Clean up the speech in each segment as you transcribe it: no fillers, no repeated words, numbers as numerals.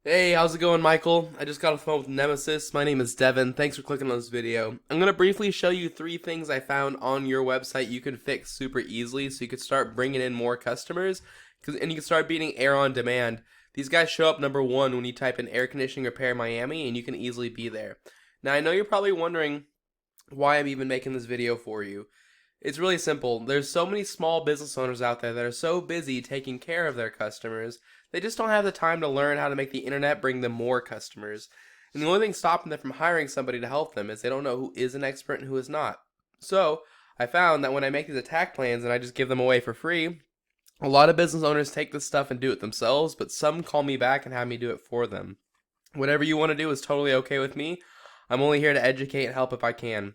Hey, how's it going, Michael? I just got off the phone with Nemesis. My name is Devin. Thanks for clicking on this video. I'm going to briefly show you 3 things I found on your website you can fix super easily so you can start bringing in more customers and you can start beating air on demand. These guys show up number 1 when you type in air conditioning repair Miami, and you can easily be there. Now, I know you're probably wondering why I'm even making this video for you. It's really simple. There's so many small business owners out there that are so busy taking care of their customers, they just don't have the time to learn how to make the internet bring them more customers. And the only thing stopping them from hiring somebody to help them is they don't know who is an expert and who is not. So, I found that when I make these attack plans and I just give them away for free, a lot of business owners take this stuff and do it themselves, but some call me back and have me do it for them. Whatever you want to do is totally okay with me. I'm only here to educate and help if I can.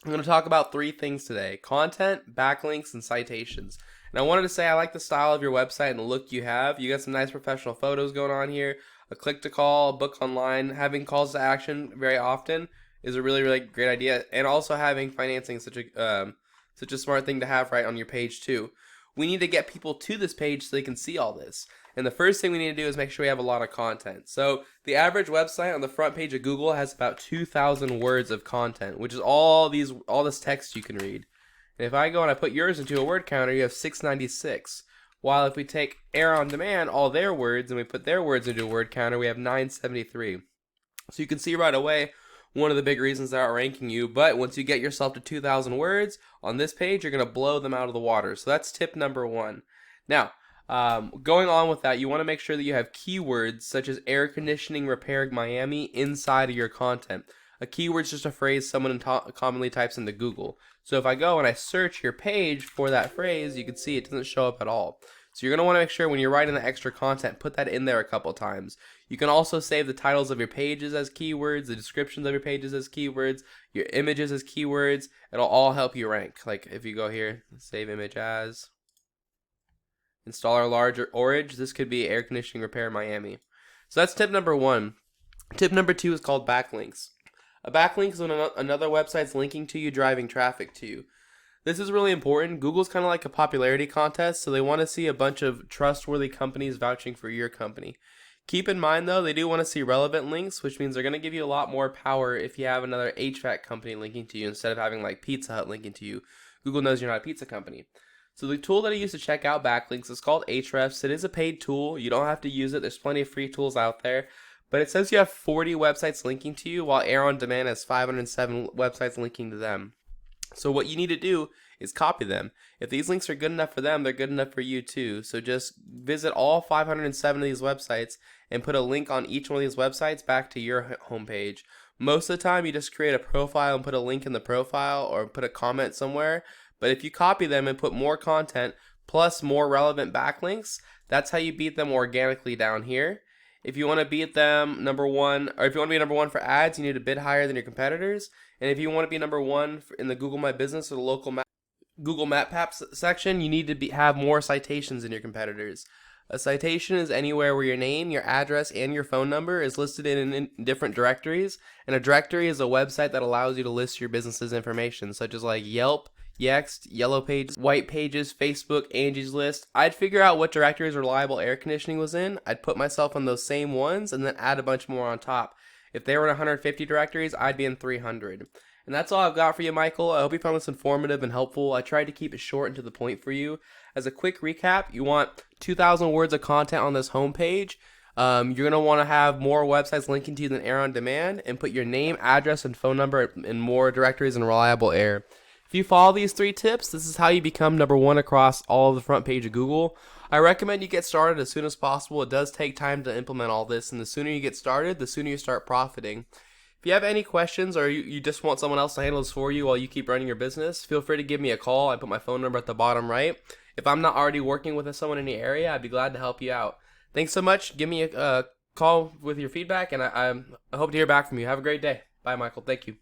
I'm going to talk about 3 things today: content, backlinks, and citations. And I wanted to say I like the style of your website and the look you have. You got some nice professional photos going on here. A click to call, a book online, having calls to action very often is a really, really great idea. And also having financing is such a smart thing to have right on your page too. We need to get people to this page so they can see all this. And the first thing we need to do is make sure we have a lot of content. So the average website on the front page of Google has about 2,000 words of content, which is all this text you can read. And if I go and I put yours into a word counter, you have 696. While if we take Air on Demand, all their words, and we put their words into a word counter, we have 973. So you can see right away one of the big reasons they're outranking you. But once you get yourself to 2,000 words on this page, you're going to blow them out of the water. So that's tip number 1. Now, going on with that, you want to make sure that you have keywords such as air conditioning repair Miami inside of your content. A keyword is just a phrase someone commonly types into Google. So if I go and I search your page for that phrase, you can see it doesn't show up at all. So you're going to want to make sure when you're writing the extra content, put that in there a couple times. You can also save the titles of your pages as keywords, the descriptions of your pages as keywords, your images as keywords. It'll all help you rank. Like if you go here, save image as, install our larger orage, this could be air conditioning repair Miami. So that's tip number 1. Tip number 2 is called backlinks. A backlink is when another website's linking to you, driving traffic to you. This is really important. Google's kind of like a popularity contest, so they want to see a bunch of trustworthy companies vouching for your company. Keep in mind, though, they do want to see relevant links, which means they're going to give you a lot more power if you have another HVAC company linking to you instead of having like Pizza Hut linking to you. Google knows you're not a pizza company. So the tool that I use to check out backlinks is called Ahrefs. It is a paid tool. You don't have to use it. There's plenty of free tools out there. But it says you have 40 websites linking to you, while Air on Demand has 507 websites linking to them. So what you need to do is copy them. If these links are good enough for them, they're good enough for you too. So just visit all 507 of these websites and put a link on each one of these websites back to your homepage. Most of the time, you just create a profile and put a link in the profile or put a comment somewhere. But if you copy them and put more content plus more relevant backlinks, that's how you beat them organically down here. If you want to beat them number 1, or if you want to be number 1 for ads, you need to bid higher than your competitors. And if you want to be number 1 in the Google My Business or the local Google Map Maps section, you need to have more citations than your competitors. A citation is anywhere where your name, your address, and your phone number is listed in different directories. And a directory is a website that allows you to list your business's information, such as like Yelp, Yext, Yellow Pages, White Pages, Facebook, Angie's List. I'd figure out what directories Reliable Air Conditioning was in. I'd put myself on those same ones and then add a bunch more on top. If they were in 150 directories, I'd be in 300. And that's all I've got for you, Michael. I hope you found this informative and helpful. I tried to keep it short and to the point for you. As a quick recap, you want 2,000 words of content on this homepage. You're going to want to have more websites linking to you than Air on Demand, and put your name, address, and phone number in more directories than Reliable Air. If you follow these 3 tips, this is how you become number 1 across all of the front page of Google. I recommend you get started as soon as possible. It does take time to implement all this, and the sooner you get started, the sooner you start profiting. If you have any questions or you just want someone else to handle this for you while you keep running your business, feel free to give me a call. I put my phone number at the bottom right. If I'm not already working with someone in the area, I'd be glad to help you out. Thanks so much. Give me a call with your feedback, and I hope to hear back from you. Have a great day. Bye, Michael. Thank you.